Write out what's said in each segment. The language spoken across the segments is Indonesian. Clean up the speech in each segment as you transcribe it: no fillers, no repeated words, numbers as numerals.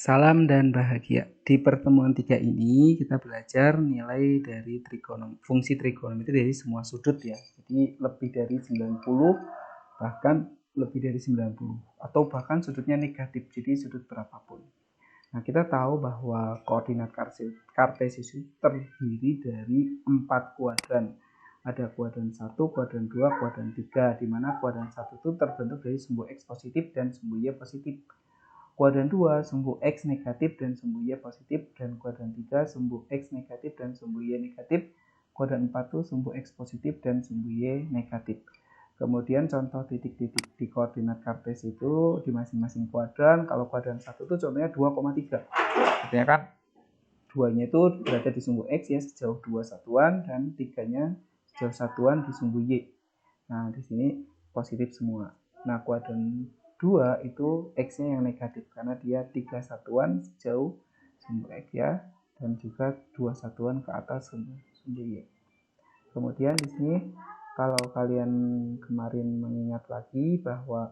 Salam dan bahagia. Di pertemuan 3 ini kita belajar nilai dari fungsi trigonometri dari semua sudut ya. Jadi lebih dari 90, bahkan lebih dari 90 atau bahkan sudutnya negatif, jadi sudut berapapun. Nah, kita tahu bahwa koordinat kartesius itu terdiri dari 4 kuadran. Ada kuadran 1, kuadran 2, kuadran 3, di mana kuadran 1 itu terbentuk dari sumbu X positif dan sumbu Y positif. Kuadran 2 sumbu X negatif dan sumbu Y positif, dan kuadran 3 sumbu X negatif dan sumbu Y negatif. Kuadran 4 itu sumbu X positif dan sumbu Y negatif. Kemudian contoh titik-titik di koordinat kartes itu di masing-masing kuadran. Kalau kuadran 1 itu contohnya 2,3. Artinya kan 2-nya itu berada di sumbu X ya sejauh 2 satuan, dan 3-nya sejauh satuan di sumbu Y. Nah, di sini positif semua. Nah, kuadran 2 itu X-nya yang negatif karena dia 3 satuan sejauh sumbu X ya, dan juga 2 satuan ke atas sumbu Y. Kemudian di sini kalau kalian kemarin mengingat lagi bahwa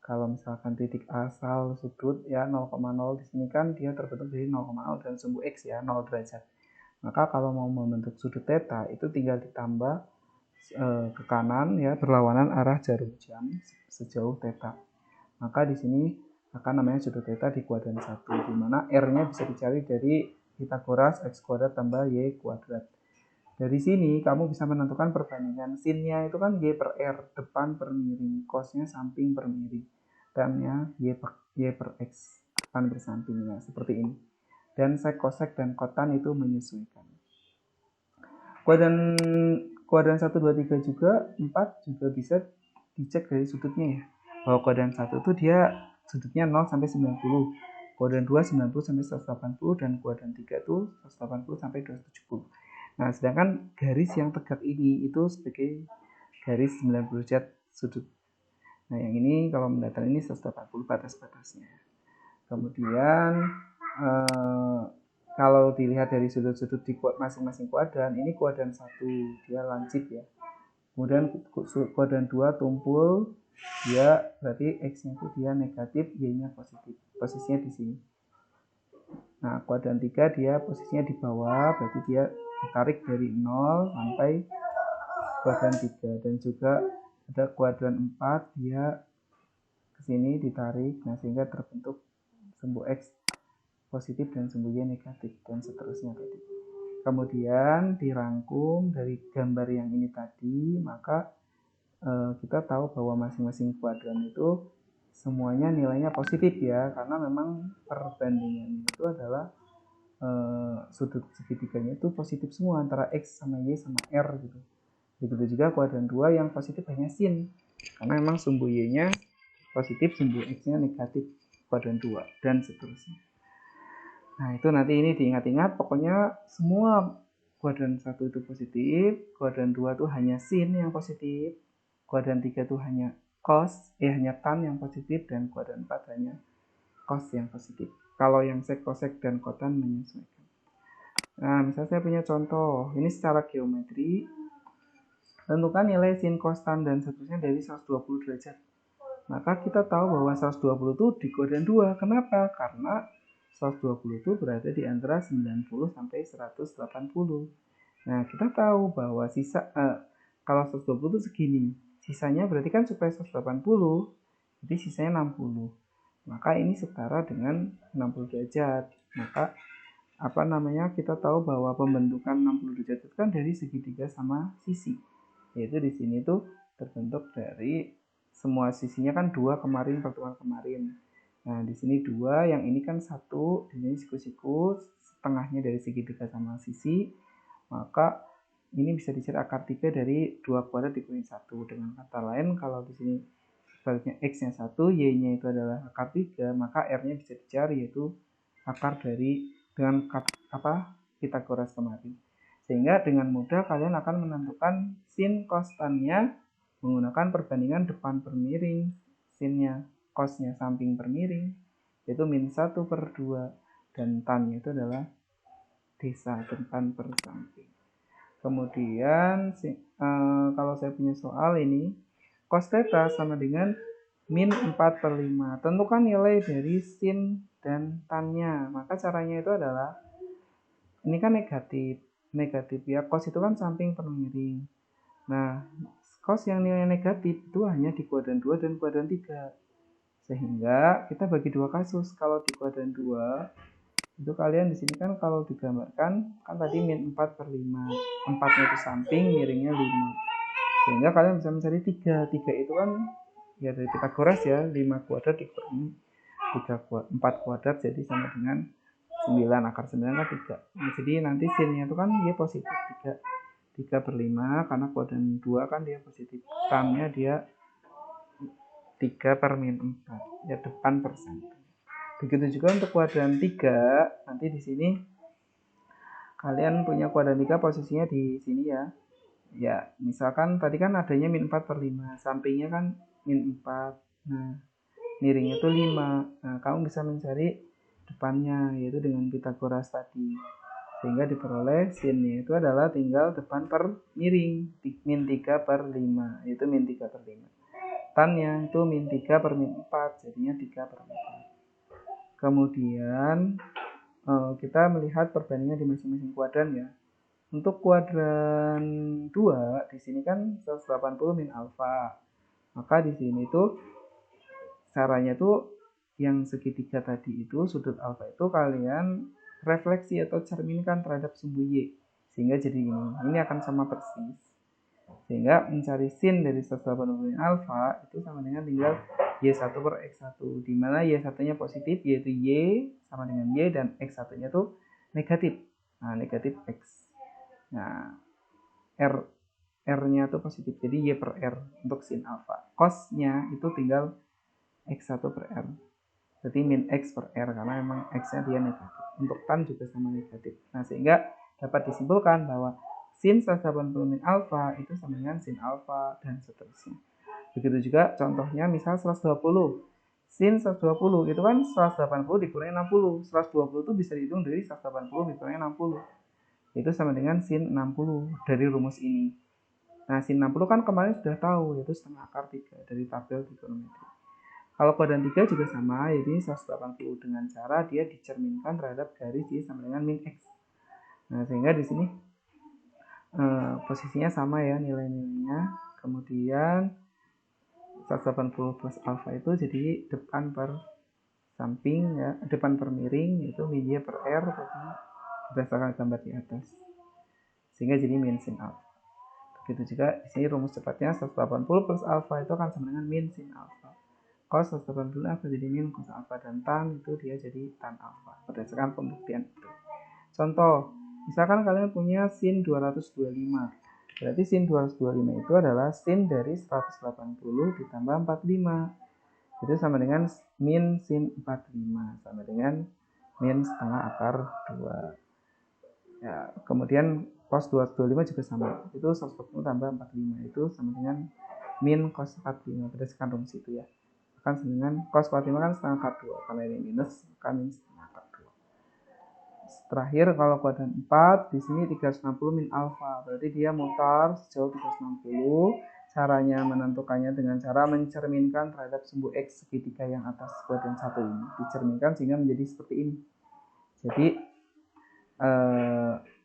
kalau misalkan titik asal sudut ya 0,0, di sini kan dia terbentuk dari 0,0 dan sumbu X ya 0 derajat. Maka kalau mau membentuk sudut theta itu tinggal ditambah ke kanan ya berlawanan arah jarum jam sejauh theta. Maka di sini akan namanya sudut theta di kuadran 1, di mana R-nya bisa dicari dari Pythagoras X kuadrat tambah Y kuadrat. Dari sini kamu bisa menentukan perbandingan sin-nya itu kan Y per R, depan per miring, cos-nya samping per miring, tan-nya Y per X, depan bersampingnya, seperti ini. Dan sek, kosek, dan kotan itu menyesuaikan. Kuadran 1, 2, 3 juga, 4 juga bisa dicek dari sudutnya ya. Bahwa kuadran 1 itu dia sudutnya 0 sampai 90. Kuadran 2 90 sampai 180, dan kuadran 3 itu 180 sampai 270. Nah, sedangkan garis yang tegak ini itu sebagai garis 90 derajat sudut. Nah, yang ini kalau mendatar ini 180 batas-batasnya. Kemudian kalau dilihat dari sudut-sudut di masing-masing kuadran, ini kuadran 1 dia lancip ya. Kemudian kuadran 2 tumpul, dia berarti X-nya itu dia negatif, Y-nya positif. Posisinya di sini. Nah, kuadran 3 dia posisinya di bawah, berarti dia ditarik dari 0 sampai kuadran 3. Dan juga ada kuadran 4, dia ke sini ditarik, nah sehingga terbentuk sumbu X positif dan sumbu Y negatif, dan seterusnya tadi. Kemudian dirangkum dari gambar yang ini tadi, maka kita tahu bahwa masing-masing kuadran itu semuanya nilainya positif ya, karena memang perbandingannya itu adalah sudut segitiganya itu positif semua antara X sama Y sama R gitu. Begitu juga kuadran 2 yang positif hanya sin, karena memang sumbu Y-nya positif, sumbu X-nya negatif kuadran 2, dan seterusnya. Nah, itu nanti ini diingat-ingat, pokoknya semua kuadran 1 itu positif, kuadran 2 itu hanya sin yang positif, kuadran 3 itu hanya hanya tan yang positif, dan kuadran 4 hanya cos yang positif. Kalau yang sek, kosek, dan kotan menyesuaikan. Nah, misalnya saya punya contoh, ini secara geometri, tentukan nilai sin, cos, tan, dan seterusnya dari 120 derajat. Maka kita tahu bahwa 120 itu di kuadran 2. Kenapa? Karena 120 itu berada di antara 90 sampai 180. Nah, kita tahu bahwa kalau 120 itu segini. Sisanya berarti kan supaya 180, jadi sisanya 60. Maka ini setara dengan 60 derajat. Maka kita tahu bahwa pembentukan 60 derajat itu kan dari segitiga sama sisi. Yaitu di sini tuh terbentuk dari semua sisinya kan 2 kemarin pertemuan kemarin. Nah, di sini 2, yang ini kan 1, di sini siku-siku, setengahnya dari segitiga sama sisi. Maka ini bisa dicari akar 3 dari 2 kuadrat dikurangi 1. Dengan kata lain, kalau di sini sebaliknya X-nya 1, Y-nya itu adalah akar 3, maka R-nya bisa dicari, yaitu akar dari dengan Pythagoras kemarin. Sehingga dengan mudah kalian akan menentukan sin cos-tan-nya menggunakan perbandingan depan per miring, sin-nya, cos-nya samping per miring, yaitu -1 per 2, dan tan-nya itu adalah D1 depan per samping. Kemudian kalau saya punya soal ini, cos theta sama dengan min 4/5. Tentukan nilai dari sin dan tannya. Maka caranya itu adalah, ini kan negatif ya, cos itu kan samping per miring. Nah, cos yang nilai negatif itu hanya di kuadran 2 dan kuadran 3. Sehingga kita bagi dua kasus. Kalau di kuadran 2 itu kalian di sini kan kalau digambarkan kan tadi min 4/5. 4-nya itu samping, miringnya 5. Sehingga kalian bisa mencari 3. 3 itu kan ya dari Pythagoras ya, 5 kuadrat dikurangi 4 kuadrat jadi sama dengan 9. Akar 9 kan 3. Nah, jadi nanti sinnya itu kan dia positif 3/5 karena kuadran 2 kan dia positif. Tannya dia 3/-4 ya, depan per samping. Begitu juga untuk kuadran 3, nanti di sini kalian punya kuadran 3 posisinya di sini ya. Ya, misalkan tadi kan adanya min 4/5, sampingnya kan min 4. Nah, miringnya itu 5. Nah, kamu bisa mencari depannya yaitu dengan Pythagoras tadi. Sehingga diperoleh sinnya itu adalah tinggal depan per miring, min 3/5, yaitu min 3/5. Tannya itu min 3/-4, jadinya 3/4. Kemudian kita melihat perbandingan di masing-masing kuadran ya. Untuk kuadran 2 di sini kan 180 min alfa. Maka di sini tuh caranya tuh yang segitiga tadi itu sudut alfa itu kalian refleksi atau cerminkan terhadap sumbu y sehingga jadi ini akan sama persis. Sehingga mencari sin dari 180 min alfa itu sama dengan tinggal y1 per x1, di mana y1-nya positif yaitu y sama dengan y dan x1-nya tuh negatif. Nah, negatif x. Nah, R-nya itu positif, jadi Y per R untuk sin alfa. Cos-nya itu tinggal X1 per R. Jadi min X per R, karena memang X-nya dia negatif. Untuk tan juga sama negatif. Nah, sehingga dapat disimpulkan bahwa sin 180 min alfa itu sama dengan sin alfa, dan seterusnya. Begitu juga contohnya misal 120. Sin 120 itu kan 180 dikurangi 60. 120 itu bisa dihitung dari 180 dikurangi 60. Itu sama dengan sin 60 dari rumus ini. Nah, sin 60 kan kemarin sudah tahu, yaitu setengah akar 3 dari tabel trigonometri. Kalau kuadran 3 juga sama, yaitu 180 dengan cara dia dicerminkan terhadap garis y sama dengan min x. Nah, sehingga di sini posisinya sama ya nilai-nilainya. Kemudian 180 plus alfa itu jadi depan per samping ya, depan per miring, yaitu min y per r berdasarkan gambar di atas. Sehingga jadi min sin alfa. Begitu juga di sini rumus cepatnya 180 plus alfa itu akan sama dengan min sin alfa. Cos 180 akan jadi min cos alfa, dan tan itu dia jadi tan alfa berdasarkan pembuktian itu. Contoh, misalkan kalian punya sin 225. Berarti sin 225 itu adalah sin dari 180 ditambah 45. Itu sama dengan min sin 45 sama dengan min setengah akar 2. Ya, kemudian cos 225 juga sama. Itu 140 tambah 45 itu sama dengan min cos 45 berdasarkan rumus itu ya. Akan sama dengan cos 45 kan setengah akar 2. Karena ini minus, maka min setengah akar 2. Terakhir kalau kuadran 4 di sini 360 min alfa. Berarti dia mutar sejauh 360. Caranya menentukannya dengan cara mencerminkan terhadap sumbu x segitiga yang atas kuadran 1 ini. Dicerminkan sehingga menjadi seperti ini. Jadi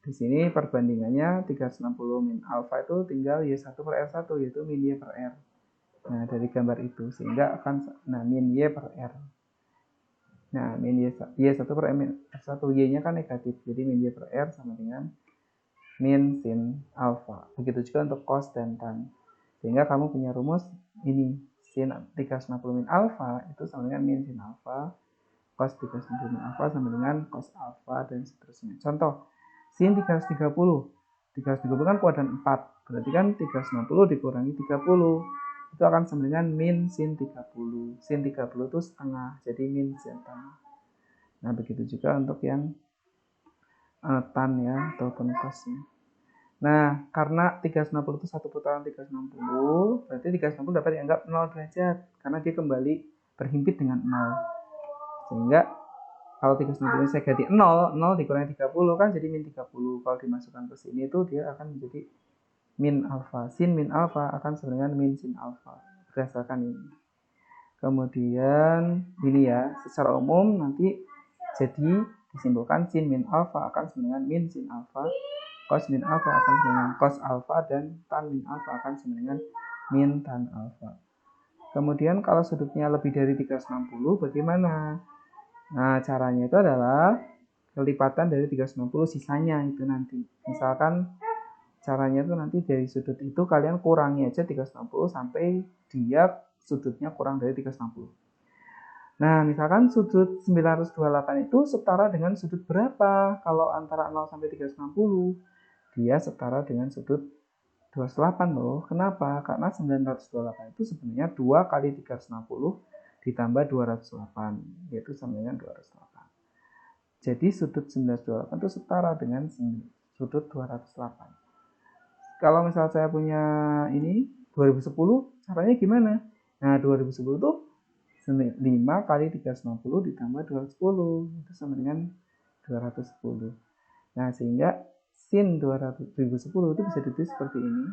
di sini perbandingannya 360 min alfa itu tinggal y1 per r1 yaitu min y per r. Nah, dari gambar itu sehingga akan min y per r. Nah, min y1 per r1, y-nya kan negatif. Jadi min y per r sama dengan min sin alfa. Begitu juga untuk cos dan tan. Sehingga kamu punya rumus ini, sin 360 min alfa itu sama dengan min sin alfa. Cos 360 min alfa sama dengan cos alfa, dan seterusnya. Contoh, sin 330. 330 kan kuadran 4. Berarti kan 360 dikurangi 30. Itu akan sama dengan min sin 30. Sin 30 itu setengah, jadi min sin setengah. Nah, begitu juga untuk yang tan ya, ataupun cosnya. Nah, karena 360 itu satu putaran 360, berarti 360 dapat dianggap 0 derajat. Karena dia kembali berhimpit dengan 0. Sehingga kalau 360 saya ganti 0, 0 dikurangi 30 kan jadi min 30. Kalau dimasukkan ke sini itu dia akan menjadi min alfa. Sin min alfa akan sama dengan min sin alfa berdasarkan ini. Kemudian ini ya, secara umum nanti jadi disimpulkan sin min alfa akan sama dengan min sin alfa, cos min alfa akan sama dengan cos alfa, dan tan min alfa akan sama dengan min tan alfa. Kemudian kalau sudutnya lebih dari 360 bagaimana? Nah, caranya itu adalah kelipatan dari 360 sisanya itu nanti. Misalkan caranya itu nanti dari sudut itu kalian kurangi aja 360 sampai dia sudutnya kurang dari 360. Nah, misalkan sudut 928 itu setara dengan sudut berapa? Kalau antara 0 sampai 360, dia setara dengan sudut 208 loh. Kenapa? Karena 928 itu sebenarnya 2 kali 360 ditambah 208, yaitu sama dengan 208. Jadi sudut 928 itu setara dengan sudut 208. Kalau misal saya punya ini 2010, caranya gimana? Nah, 2010 itu 5 kali 360 ditambah 210, itu sama dengan 210. Nah, sehingga sin 2010 itu bisa ditulis seperti ini.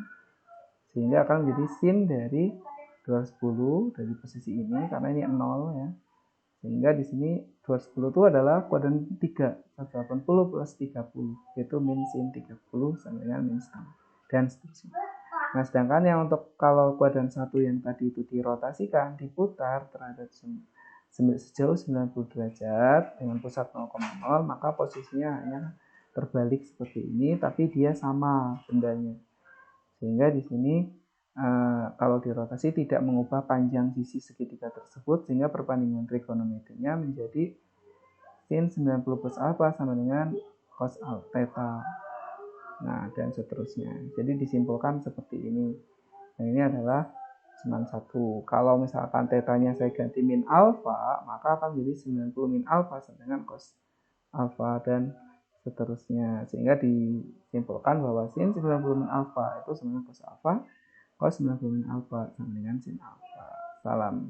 Sehingga akan menjadi sin dari 210 dari posisi ini, karena ini 0 ya. Sehingga di sini 210 itu adalah kuadran 3, 180 plus 30, yaitu min sin 30 sama dengan min setengah, dan seterusnya. Nah, sedangkan yang untuk kalau kuadran 1 yang tadi itu dirotasikan, diputar terhadap sejauh 90 derajat dengan pusat 0,0, maka posisinya hanya terbalik seperti ini, tapi dia sama bendanya. Sehingga di sini kalau dirotasi tidak mengubah panjang sisi segitiga tersebut, sehingga perbandingan trigonometrinya menjadi sin 90 plus alfa sama dengan cos theta. Nah, dan seterusnya. Jadi disimpulkan seperti ini. Nah, ini adalah cuma satu. Kalau misalkan tetanya saya ganti min alfa, maka akan jadi 90 min alfa sama dengan cos alfa, dan seterusnya. Sehingga disimpulkan bahwa sin 90 min alfa itu sama dengan cos alfa, cos 90 min alfa sama dengan sin alfa. Salam.